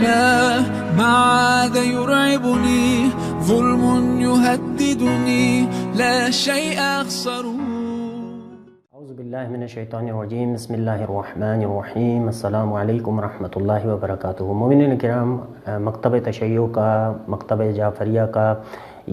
الله ما عاد يرعبني ظلم يهددني لا شيء أخسره. اعوذ باللہ من الشیطان الرجیم، بسم اللہ الرحمن الرحیم، السلام علیکم ورحمۃ اللہ وبرکاتہ۔ مومنین کرام، مکتب تشیع کا، مکتب جعفریہ کا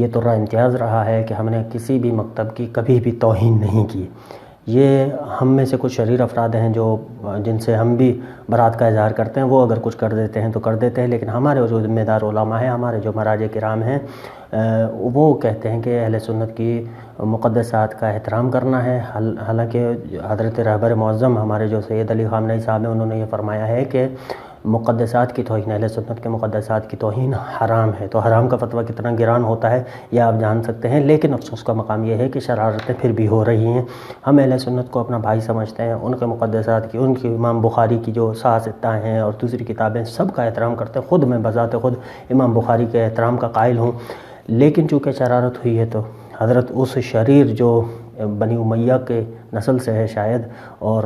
یہ تو امتیاز رہا ہے کہ ہم نے کسی بھی مکتب کی کبھی بھی توہین نہیں کی۔ یہ ہم میں سے کچھ شریر افراد ہیں جن سے ہم بھی برات کا اظہار کرتے ہیں، وہ اگر کچھ کر دیتے ہیں تو کر دیتے ہیں، لیکن ہمارے جو ذمہ دار علماء ہیں، ہمارے جو مراجع کرام ہیں، وہ کہتے ہیں کہ اہل سنت کی مقدسات کا احترام کرنا ہے۔ حالانکہ حضرت رہبر معظم ہمارے جو سید علی خامنئی صاحب ہیں، انہوں نے یہ فرمایا ہے کہ مقدسات کی توہین، اہل سنت کے مقدسات کی توہین حرام ہے۔ تو حرام کا فتویٰ کتنا گران ہوتا ہے یہ آپ جان سکتے ہیں، لیکن افسوس کا مقام یہ ہے کہ شرارتیں پھر بھی ہو رہی ہیں۔ ہم اہل سنت کو اپنا بھائی سمجھتے ہیں، ان کے مقدسات کی، ان کی امام بخاری کی جو ساستہ ہیں اور دوسری کتابیں، سب کا احترام کرتے ہیں۔ خود میں بذات خود امام بخاری کے احترام کا قائل ہوں، لیکن چونکہ شرارت ہوئی ہے تو حضرت اس شریر جو بنی امیہ کے نسل سے ہے شاید، اور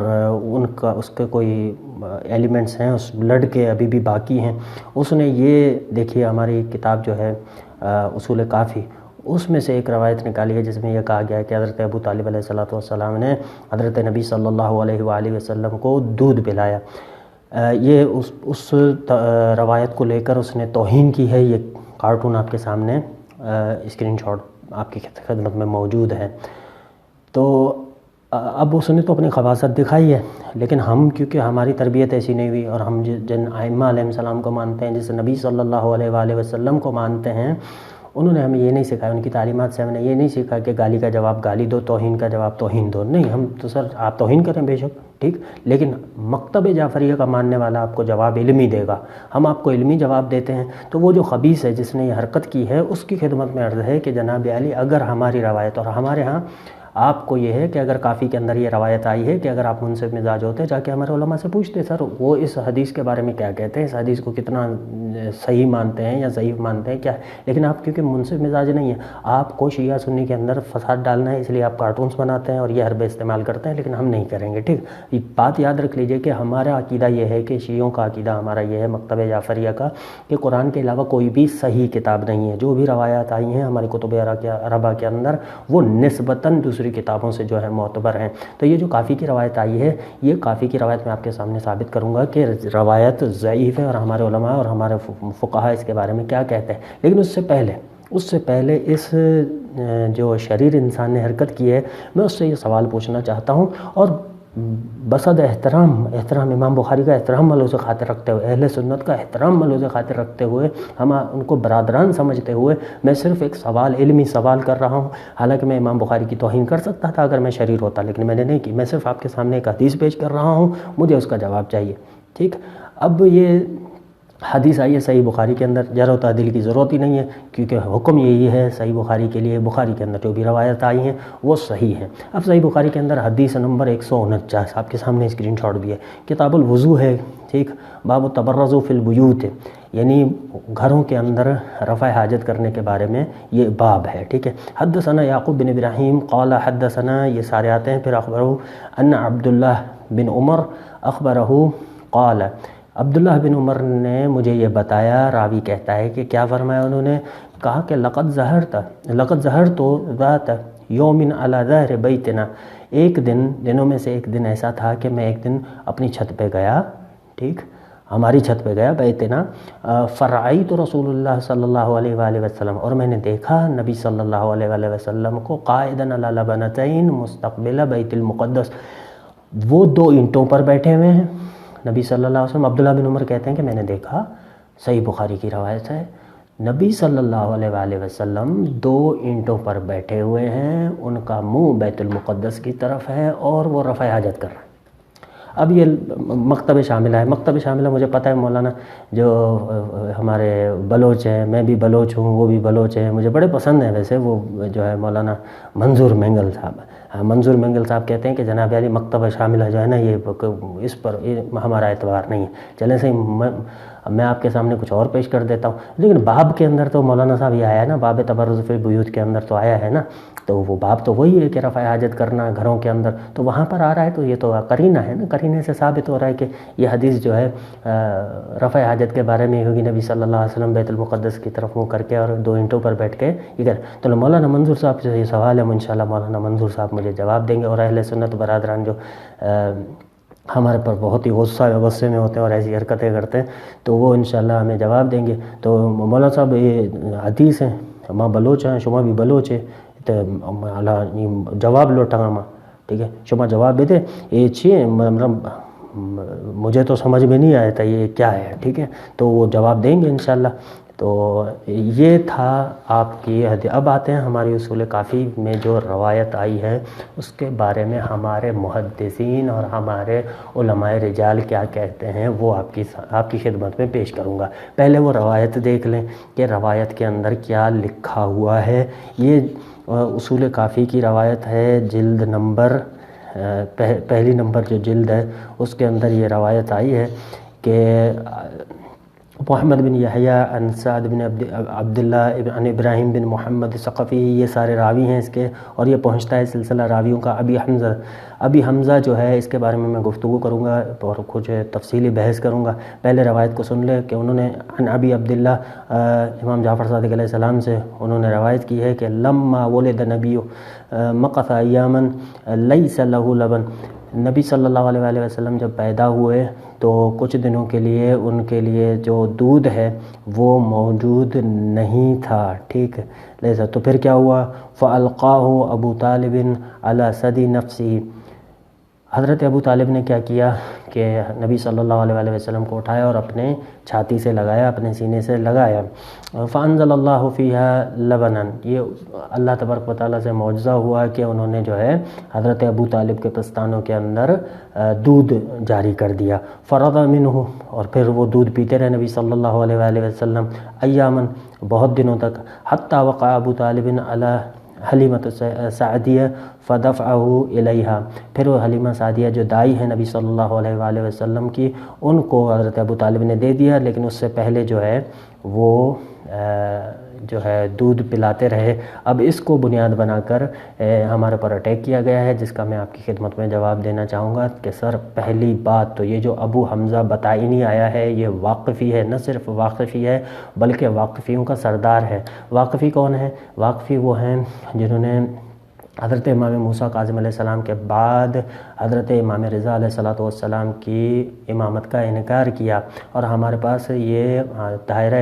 اس کے کوئی ایلیمنٹس ہیں اس بلڈ کے ابھی بھی باقی ہیں، اس نے یہ دیکھیے ہماری کتاب جو ہے اصول کافی، اس میں سے ایک روایت نکالی ہے جس میں یہ کہا گیا ہے کہ حضرت ابو طالب علیہ السلام نے حضرت نبی صلی اللہ علیہ وآلہ وسلم کو دودھ پلایا۔ یہ اس روایت کو لے کر اس نے توہین کی ہے۔ یہ کارٹون آپ کے سامنے اسکرین شاٹ آپ کی خدمت میں موجود ہے۔ تو اب اس نے تو اپنی خباثت دکھائی ہے، لیکن ہم کیونکہ ہماری تربیت ایسی نہیں ہوئی، اور ہم جن ائمہ علیہ السلام کو مانتے ہیں، جس نبی صلی اللہ علیہ وآلہ وسلم کو مانتے ہیں، انہوں نے ہمیں یہ نہیں سکھایا، ان کی تعلیمات سے ہم نے یہ نہیں سیکھا کہ گالی کا جواب گالی دو، توہین کا جواب توہین دو۔ نہیں، ہم تو سر آپ توہین کریں بے شک، ٹھیک، لیکن مکتب جعفریہ کا ماننے والا آپ کو جواب علمی دے گا۔ ہم آپ کو علمی جواب دیتے ہیں۔ تو وہ جو خبیث ہے جس نے یہ حرکت کی ہے، اس کی خدمت میں عرض ہے کہ جناب عالی، اگر ہماری روایت، اور ہمارے ہاں آپ کو یہ ہے کہ اگر کافی کے اندر یہ روایت آئی ہے کہ اگر آپ منصف مزاج ہوتے جا کے ہمارے علماء سے پوچھتے سر وہ اس حدیث کے بارے میں کیا کہتے ہیں، اس حدیث کو کتنا صحیح مانتے ہیں یا ضعیف مانتے ہیں کیا ہے، لیکن آپ کیونکہ منصف مزاج نہیں ہیں، آپ کو شیعہ سنی کے اندر فساد ڈالنا ہے، اس لیے آپ کارٹونز بناتے ہیں اور یہ حربے استعمال کرتے ہیں، لیکن ہم نہیں کریں گے، ٹھیک۔ یہ بات یاد رکھ لیجئے کہ ہمارا عقیدہ یہ ہے کہ شیعوں کا عقیدہ ہمارا یہ ہے، مکتب جعفریہ کا، کہ قرآن کے علاوہ کوئی بھی صحیح کتاب نہیں ہے۔ جو بھی روایات آئی ہیں ہماری کتب اربعہ کے اندر، وہ نسبتاً دوسری کتابوں سے جو ہے معتبر ہیں۔ تو یہ جو کافی کی روایت آئی ہے، یہ کافی کی روایت میں آپ کے سامنے ثابت کروں گا کہ روایت ضعیف ہے، اور ہمارے علماء اور ہمارے فقہاء اس کے بارے میں کیا کہتے ہیں۔ لیکن اس سے پہلے اس جو شریر انسان نے حرکت کی ہے، میں اس سے یہ سوال پوچھنا چاہتا ہوں، اور بصد احترام امام بخاری کا احترام ملحوظ خاطر رکھتے ہوئے، اہل سنت کا احترام ملحوظ خاطر رکھتے ہوئے، ہم ان کو برادران سمجھتے ہوئے، میں صرف ایک علمی سوال کر رہا ہوں۔ حالانکہ میں امام بخاری کی توہین کر سکتا تھا اگر میں شریر ہوتا، لیکن میں نے نہیں کی۔ میں صرف آپ کے سامنے ایک حدیث پیش کر رہا ہوں، مجھے اس کا جواب چاہیے، ٹھیک۔ اب یہ حدیث آئی ہے صحیح بخاری کے اندر، جرح و تعدیل کی ضرورت ہی نہیں ہے، کیونکہ حکم یہی ہے صحیح بخاری کے لیے، بخاری کے اندر جو بھی روایت آئی ہیں وہ صحیح ہیں۔ اب صحیح بخاری کے اندر حدیث نمبر 149 آپ کے سامنے اسکرین شاٹ بھی ہے، کتاب الوضو ہے، ٹھیک، باب التبرز فی البیوت، یعنی گھروں کے اندر رفع حاجت کرنے کے بارے میں یہ باب ہے، ٹھیک ہے۔ حدثنا یعقوب بن ابراہیم قال حدثنا، یہ سارے آتے ہیں، پھر اخبرہ ان عبداللہ بن عمر اخبرہ قال، عبداللہ بن عمر نے مجھے یہ بتایا، راوی کہتا ہے کہ کیا فرمایا، انہوں نے کہا کہ لقد ظہرت ذات یوم علی ظہر بیتنا، ایک دنوں میں سے ایک دن ایسا تھا کہ میں ایک دن اپنی چھت پہ گیا، ٹھیک، ہماری چھت پہ گیا، بیتنا، فرعیت رسول اللہ صلی اللہ علیہ وآلہ وسلم، اور میں نے دیکھا نبی صلی اللہ علیہ وآلہ وسلم کو قائداً علی لبنتین مستقبل بیت المقدس، وہ دو اینٹوں پر بیٹھے ہوئے ہیں نبی صلی اللہ علیہ وسلم۔ عبداللہ بن عمر کہتے ہیں کہ میں نے دیکھا، صحیح بخاری کی روایت ہے، نبی صلی اللہ علیہ وآلہ وسلم دو اینٹوں پر بیٹھے ہوئے ہیں، ان کا منہ بیت المقدس کی طرف ہے، اور وہ رفع حاجت کر رہے ہیں۔ اب یہ مکتب شاملہ ہے، مکتب شاملہ مجھے پتہ ہے مولانا جو ہمارے بلوچ ہیں، میں بھی بلوچ ہوں، وہ بھی بلوچ ہیں، مجھے بڑے پسند ہیں ویسے، وہ جو ہے مولانا منظور مینگل صاحب کہتے ہیں کہ جناب علی مکتب شاملہ جو ہے نا، یہ اس پر ہمارا اعتبار نہیں ہے، چلیں صحیح اب میں آپ کے سامنے کچھ اور پیش کر دیتا ہوں. لیکن باب کے اندر تو مولانا صاحب یہ آیا ہے نا, باب تبرز فی البیوت کے اندر تو آیا ہے نا, تو وہ باب تو وہی ہے کہ رفع حاجت کرنا گھروں کے اندر, تو وہاں پر آ رہا ہے, تو یہ تو قرینہ ہے نا, قرینے سے ثابت ہو رہا ہے کہ یہ حدیث جو ہے رفع حاجت کے بارے میں ہوگی. نبی صلی اللہ علیہ وسلم بیت المقدس کی طرف منہ کر کے اور 2 اینٹوں پر بیٹھ کے یہ کر. تو مولانا منظور صاحب سے یہ سوال ہے, انشاءاللہ مولانا منظور صاحب مجھے جواب دیں گے, اور اہل سنت برادران جو ہمارے پر بہت ہی غصے میں ہوتے ہیں اور ایسی حرکتیں کرتے ہیں, تو وہ انشاءاللہ ہمیں جواب دیں گے. تو مولانا صاحب یہ حدیث ہیں, ماں بلوچ ہیں, شما بھی بلوچ ہے, تو جواب لوٹا ماں, ٹھیک ہے, شما جواب دے یہ چیئے, مجھے تو سمجھ میں نہیں آیا تھا یہ کیا ہے, ٹھیک ہے, تو وہ جواب دیں گے انشاءاللہ. تو یہ تھا آپ کی حدیث. اب آتے ہیں ہماری اصول کافی میں جو روایت آئی ہے اس کے بارے میں ہمارے محدثین اور ہمارے علماء رجال کیا کہتے ہیں, وہ آپ کی خدمت میں پیش کروں گا. پہلے وہ روایت دیکھ لیں کہ روایت کے اندر کیا لکھا ہوا ہے. یہ اصول کافی کی روایت ہے, جلد نمبر پہلی نمبر جو جلد ہے اس کے اندر یہ روایت آئی ہے کہ محمد بن یحییٰ عن سعد بن عبداللہ عن ابراہیم بن محمد ثقفی, یہ سارے راوی ہیں اس کے, اور یہ پہنچتا ہے سلسلہ راویوں کا ابی حمزہ جو ہے, اس کے بارے میں گفتگو کروں گا اور کچھ تفصیلی بحث کروں گا. پہلے روایت کو سن لے کہ انہوں نے عن ابی عبداللہ امام جعفر صادق علیہ السلام سے انہوں نے روایت کی ہے کہ لما ولد نبی مقث ایاما لیس له لبن, نبی صلی اللہ علیہ وآلہ وسلم جب پیدا ہوئے تو کچھ دنوں کے لیے ان کے لیے جو دودھ ہے وہ موجود نہیں تھا, ٹھیک ہے. لہذا تو پھر کیا ہوا, فَأَلْقَاهُ ابو طالب علی صدی نفسی, حضرت ابو طالب نے کیا کیا کہ نبی صلی اللہ علیہ وآلہ وسلم کو اٹھایا اور اپنے چھاتی سے لگایا, اپنے سینے سے لگایا. فَأَنزَلَ اللَّهُ فِيهَا لَبَنًا, یہ اللہ تبارک و تعالیٰ سے معجزہ ہوا کہ انہوں نے جو ہے حضرت ابو طالب کے پستانوں کے اندر دودھ جاری کر دیا. فَرَضَ مِنْهُ, اور پھر وہ دودھ پیتے رہے نبی صلی اللہ علیہ وآلہ وسلم ایاماً, بہت دنوں تک. حتی وقع ابو طالب علی حلیمۃ سعدیہ فدفعہ الیہا, پھر وہ حلیمہ سعدیہ جو دائی ہیں نبی صلی اللہ علیہ وآلہ وسلم کی, ان کو حضرت ابو طالب نے دے دیا, لیکن اس سے پہلے جو ہے وہ جو ہے دودھ پلاتے رہے. اب اس کو بنیاد بنا کر ہمارے پر اٹیک کیا گیا ہے, جس کا میں آپ کی خدمت میں جواب دینا چاہوں گا کہ سر پہلی بات تو یہ جو ابو حمزہ بطائنی آیا ہے یہ واقفی ہے, نہ صرف واقفی ہے بلکہ واقفیوں کا سردار ہے. واقفی کون ہے؟ واقفی وہ ہیں جنہوں نے حضرت امام موسیٰ کاظم علیہ السلام کے بعد حضرت امام رضا علیہ السلام کی امامت کا انکار کیا, اور ہمارے پاس یہ دائرہ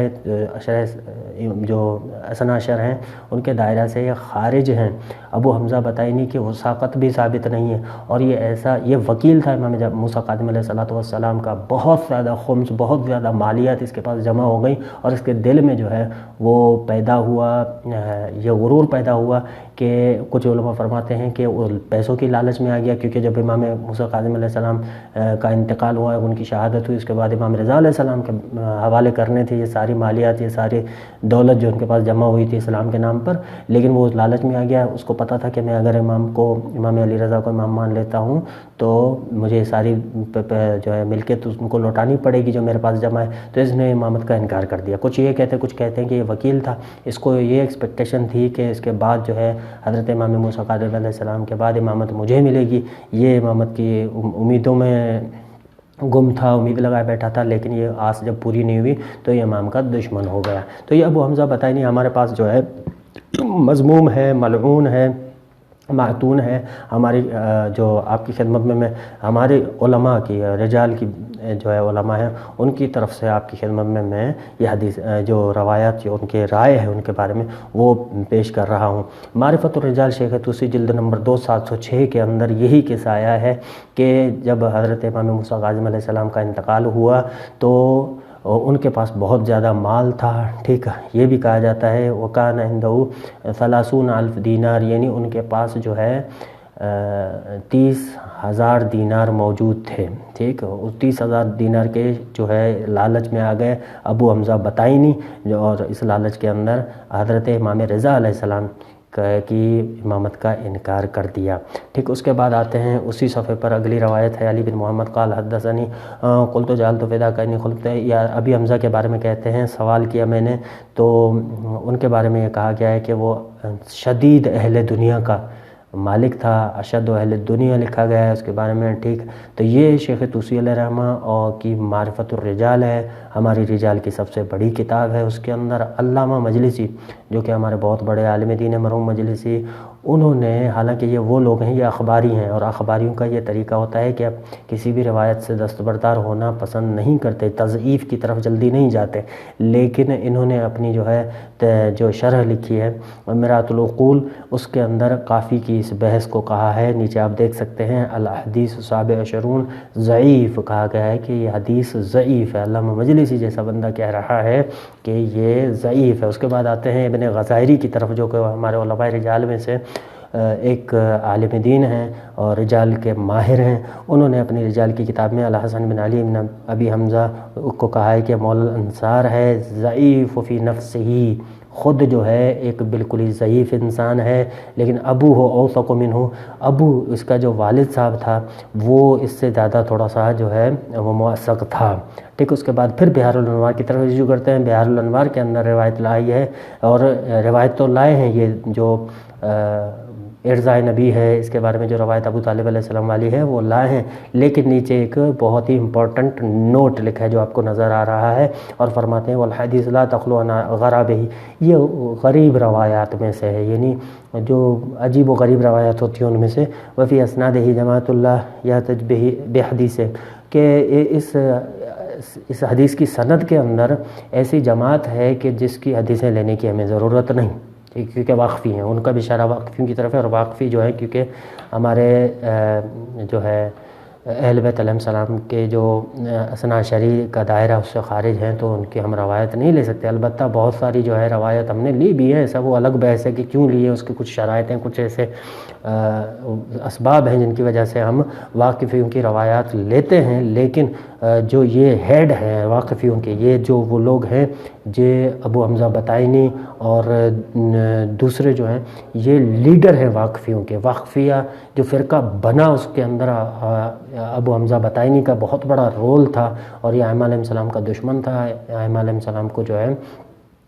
جو اثنا عشر ہیں ان کے دائرہ سے یہ خارج ہیں. ابو حمزہ بطائنی کی وثاقت بھی ثابت نہیں ہے, اور یہ وکیل تھا امام موسیٰ کاظم علیہ السلام کا. بہت زیادہ خمس, بہت زیادہ مالیات اس کے پاس جمع ہو گئی, اور اس کے دل میں جو ہے وہ پیدا ہوا, یہ غرور پیدا ہوا کہ کچھ علماء فرماتے ہیں کہ وہ پیسوں کی لالچ میں آ گیا, کیونکہ جب امام موسیٰ کاظم علیہ السلام کا انتقال ہوا, ان کی شہادت ہوئی, اس کے بعد امام رضا علیہ السلام کے حوالے کرنے تھے یہ ساری مالیات, یہ ساری دولت جو ان کے پاس جمع ہوئی تھی اسلام کے نام پر, لیکن وہ لالچ میں آ گیا. اس کو پتہ تھا کہ میں اگر امام علی رضا کو امام مان لیتا ہوں تو مجھے ساری جو ہے ملکیت ان کو لوٹانی پڑے گی جو میرے پاس جمع ہے, تو اس نے امامت کا انکار کر دیا. کچھ کہتے ہیں کہ یہ وکیل تھا, اس کو یہ ایکسپیکٹیشن تھی کہ اس کے بعد جو ہے حضرت امام موسیٰ کاظم علیہ السلام کے بعد امامت مجھے ملے گی. یہ امامت کی امیدوں میں گم تھا, امید لگائے بیٹھا تھا, لیکن یہ آس جب پوری نہیں ہوئی تو یہ امام کا دشمن ہو گیا. تو یہ ابو حمزہ بطائنی ہمارے پاس جو ہے مذموم ہے, ملعون ہے, معتون ہے. ہماری جو آپ کی خدمت میں ہمارے علماء کی, رجال کی جو ہے علماء ہیں, ان کی طرف سے آپ کی خدمت میں یہ حدیث جو روایات جو ان کے رائے ہے ان کے بارے میں وہ پیش کر رہا ہوں. معرفت الرجال شیخ طوسی جلد نمبر 2706 کے اندر یہی قصہ آیا ہے کہ جب حضرت امام موسیٰ کاظم علیہ السلام کا انتقال ہوا تو ان کے پاس بہت زیادہ مال تھا, ٹھیک ہے. یہ بھی کہا جاتا ہے وکان عندہ 30,000 دینار, یعنی ان کے پاس جو ہے 30,000 دینار موجود تھے, ٹھیک. 30,000 دینار کے جو ہے لالچ میں آ گئے ابو حمزہ بطائنی, اور اس لالچ کے اندر حضرت امام رضا علیہ السلام کی امامت کا انکار کر دیا. ٹھیک اس کے بعد آتے ہیں اسی صفحے پر اگلی روایت ہے علی بن محمد قال حدثنی قلت جعلت فداک انی قلت، یا ابی حمزہ کے بارے میں کہتے ہیں سوال کیا میں نے تو ان کے بارے میں یہ کہا گیا ہے کہ وہ شدید اہل دنیا کا مالک تھا، اشد اہل دنیا لکھا گیا ہے اس کے بارے میں. ٹھیک تو یہ شیخ طوسی علیہ رحمہ اور کی معرفت الرجال ہے، ہماری رجال کی سب سے بڑی کتاب ہے. اس کے اندر علامہ مجلسی جو کہ ہمارے بہت بڑے عالم دین مرحوم مجلسی، انہوں نے، حالانکہ یہ وہ لوگ ہیں، یہ اخباری ہیں اور اخباریوں کا یہ طریقہ ہوتا ہے کہ اب کسی بھی روایت سے دستبردار ہونا پسند نہیں کرتے، تضعیف کی طرف جلدی نہیں جاتے، لیکن انہوں نے اپنی جو ہے جو شرح لکھی ہے مرآۃ العقول، اس کے اندر کافی کی اس بحث کو کہا ہے. نیچے آپ دیکھ سکتے ہیں الحدیث 27 ضعیف کہا گیا ہے کہ یہ حدیث ضعیف ہے. علامہ مجلسی جیسا بندہ کہہ رہا ہے کہ یہ ضعیف ہے. اس کے بعد آتے ہیں ابن غزائری کی طرف جو کہ ہمارے علماء رجال میں سے ایک عالم دین ہیں اور رجال کے ماہر ہیں. انہوں نے اپنی رجال کی کتاب میں الحسن بن علی بن ابی حمزہ کو کہا ہے کہ مولا الانصار ہے ضعیف فی نفسہ، خود جو ہے ایک بالکل ہی ضعیف انسان ہے، لیکن ابو ہو اوثق منہ، ابو اس کا جو والد صاحب تھا وہ اس سے زیادہ تھوڑا سا جو ہے وہ موثق تھا. ٹھیک اس کے بعد پھر بحار الانوار کی طرف رجوع کرتے ہیں. بحار الانوار کے اندر روایت لائی ہے اور روایت تو لائے ہیں یہ جو ارزائے نبی ہے، اس کے بارے میں جو روایت ابو طالب علیہ السلام والی ہے وہ لائے ہیں، لیکن نیچے ایک بہت ہی امپورٹنٹ نوٹ لکھا ہے جو آپ کو نظر آ رہا ہے اور فرماتے ہیں والحدیث لا تخلو عن غرابہ، یہ غریب روایات میں سے ہے، یعنی جو عجیب و غریب روایات ہوتی ہیں ان میں سے. وفی اسنادہ جماعت اللہ یحتج بحدیث، کہ اس حدیث کی سند کے اندر ایسی جماعت ہے کہ جس کی حدیثیں لینے کی ہمیں ضرورت نہیں، کیونکہ واقفی ہیں. ان کا بھی اشارہ واقفیوں کی طرف ہے، اور واقفی جو ہے کیونکہ ہمارے جو ہے اہل بیت علیہ السلام کے جو اثنا عشری کا دائرہ اس سے خارج ہیں تو ان کی ہم روایت نہیں لے سکتے. البتہ بہت ساری جو ہے روایت ہم نے لی بھی ہے، ایسا وہ الگ بحث ہے کہ کیوں لی ہے، اس کی کچھ شرائط ہیں، کچھ ایسے اسباب ہیں جن کی وجہ سے ہم واقفیوں کی روایات لیتے ہیں. لیکن جو یہ ہیڈ ہیں واقفیوں کے، یہ جو وہ لوگ ہیں یہ ابو حمزہ بطائنی اور دوسرے جو ہیں یہ لیڈر ہیں واقفیوں کے. واقفیہ جو فرقہ بنا اس کے اندر ابو حمزہ بطائنی کا بہت بڑا رول تھا، اور یہ ائمہ علیہ السلام کا دشمن تھا. ائمہ علیہ السلام کو جو ہے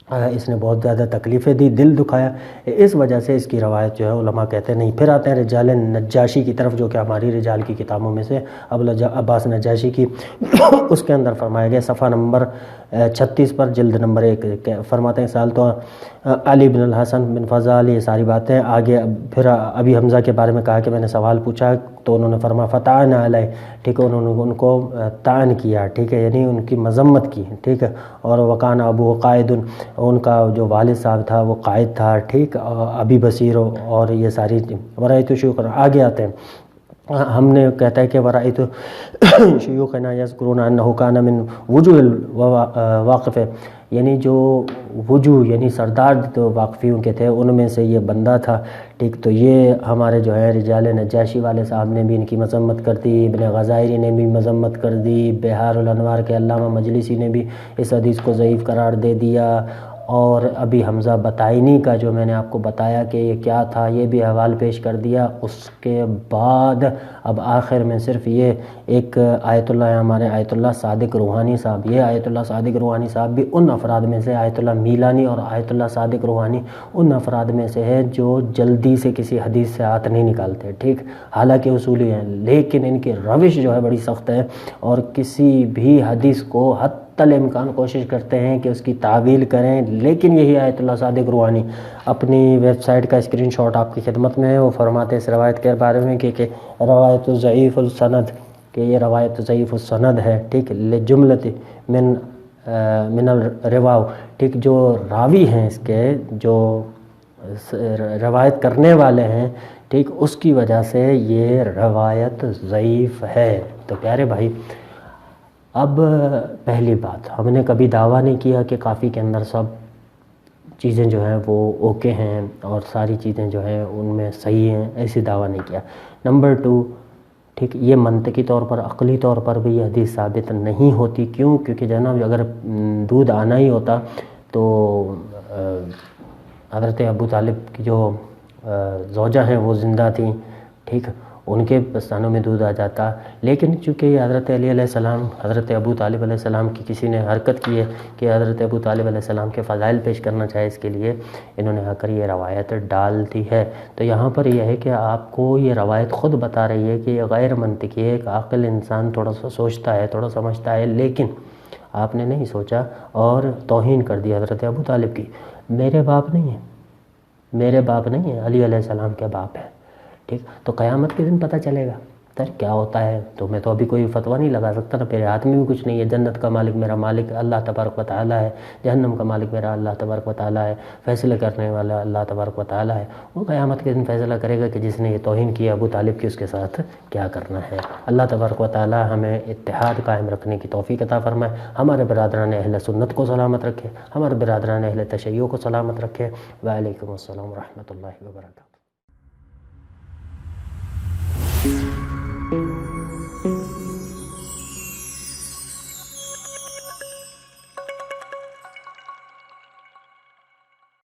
اس نے بہت زیادہ تکلیفیں دی، دل دکھایا، اس وجہ سے اس کی روایت جو ہے علماء کہتے ہیں نہیں. پھر آتے ہیں رجال نجاشی کی طرف جو کہ ہماری رجال کی کتابوں میں سے ابو عباس نجاشی کی، اس کے اندر فرمایا گیا صفحہ نمبر 36 پر جلد نمبر 1 فرماتے ہیں سال تو علی بن الحسن بن فضال، یہ ساری باتیں آگے. پھر ابی حمزہ کے بارے میں کہا کہ میں نے سوال پوچھا تو انہوں نے فرمایا فتعن علیہ، ٹھیک ہے، انہوں نے ان کو طعن کیا، ٹھیک ہے، یعنی ان کی مذمت کی، ٹھیک ہے. اور وکان ابو قائد، ان کا جو والد صاحب تھا وہ قائد تھا، ٹھیک. ابی بصیر اور یہ ساری ورائت شیوخ آگے آتے ہیں. ہم نے کہتا ہے کہ ورائت شیوخنا یذکرون انہ کان من وجوہ الواقف، یعنی جو وجوہ یعنی سردار جو واقفیوں کے تھے ان میں سے یہ بندہ تھا، ٹھیک. تو یہ ہمارے جو ہے رجال نجاشی والے صاحب نے بھی ان کی مذمت کر دی، ابن غزائری نے بھی مذمت کر دی، بحار الانوار کے علامہ مجلسی نے بھی اس حدیث کو ضعیف قرار دے دیا، اور ابی حمزہ بطائنی کا جو میں نے آپ کو بتایا کہ یہ کیا تھا یہ بھی حوال پیش کر دیا. اس کے بعد اب آخر میں صرف یہ ایک آیت اللہ ہے ہمارے آیت اللہ صادق روحانی صاحب. یہ آیت اللہ صادق روحانی صاحب بھی ان افراد میں سے، آیت اللہ میلانی اور آیت اللہ صادق روحانی ان افراد میں سے ہے جو جلدی سے کسی حدیث سے ہاتھ نہیں نکالتے، ٹھیک. حالانکہ اصولی ہیں لیکن ان کی روش جو ہے بڑی سخت ہے، اور کسی بھی حدیث کو حتی الامکان کوشش کرتے ہیں کہ اس کی تعویل کریں. لیکن یہی آیت اللہ صادق روحانی اپنی ویب سائٹ کا اسکرین شاٹ آپ کی خدمت میں ہے، وہ فرماتے ہیں اس روایت کے بارے میں کہ روایت ضعیف السند، کہ یہ روایت ضعیف السند ہے، ٹھیک. لجملۃ من الرواو، ٹھیک، جو راوی ہیں اس کے جو روایت کرنے والے ہیں، ٹھیک، اس کی وجہ سے یہ روایت ضعیف ہے. تو پیارے بھائی، اب پہلی بات، ہم نے کبھی دعویٰ نہیں کیا کہ کافی کے اندر سب چیزیں جو ہیں وہ اوکے ہیں اور ساری چیزیں جو ہیں ان میں صحیح ہیں، ایسی دعویٰ نہیں کیا. نمبر 2، ٹھیک، یہ منطقی طور پر عقلی طور پر بھی یہ حدیث ثابت نہیں ہوتی. کیوں؟ کیونکہ جناب اگر دودھ آنا ہی ہوتا تو حضرت ابو طالب کی جو زوجہ ہیں وہ زندہ تھیں، ٹھیک، ان کے پستانوں میں دودھ آ جاتا، لیکن چونکہ یہ حضرت علی علیہ السلام، حضرت ابو طالب علیہ السلام کی کسی نے حرکت کی ہے کہ حضرت ابو طالب علیہ السلام کے فضائل پیش کرنا چاہے، اس کے لیے انہوں نے آ کر یہ روایت ڈال دی ہے۔ تو یہاں پر یہ ہے کہ آپ کو یہ روایت خود بتا رہی ہے کہ یہ غیر منطقی ہے، ایک عاقل انسان تھوڑا سا سوچتا ہے، تھوڑا سمجھتا ہے، لیکن آپ نے نہیں سوچا اور توہین کر دی حضرت ابو طالب کی۔ میرے باپ نہیں ہیں، میرے باپ نہیں ہیں، علی علیہ السلام کے باپ ہیں، ٹھیک، تو قیامت کے دن پتہ چلے گا سر کیا ہوتا ہے۔ تو میں تو ابھی کوئی فتویٰ نہیں لگا سکتا نا، میرے ہاتھ میں بھی کچھ نہیں ہے۔ جنت کا مالک میرا مالک اللہ تبارک و تعالیٰ ہے، جہنم کا مالک میرا اللہ تبارک و تعالیٰ ہے، فیصلے کرنے والا اللہ تبارک و تعالیٰ ہے۔ وہ قیامت کے دن فیصلہ کرے گا کہ جس نے یہ توہین کیا ابو طالب کی، اس کے ساتھ کیا کرنا ہے۔ اللہ تبارک و تعالیٰ ہمیں اتحاد قائم رکھنے کی توفیق عطا فرمائے، ہمارے برادران اہل سنت کو سلامت رکھے، ہمارے برادران اہل تشیع کو سلامت رکھے۔ وعلیکم السلام ورحمۃ اللہ وبرکاتہ۔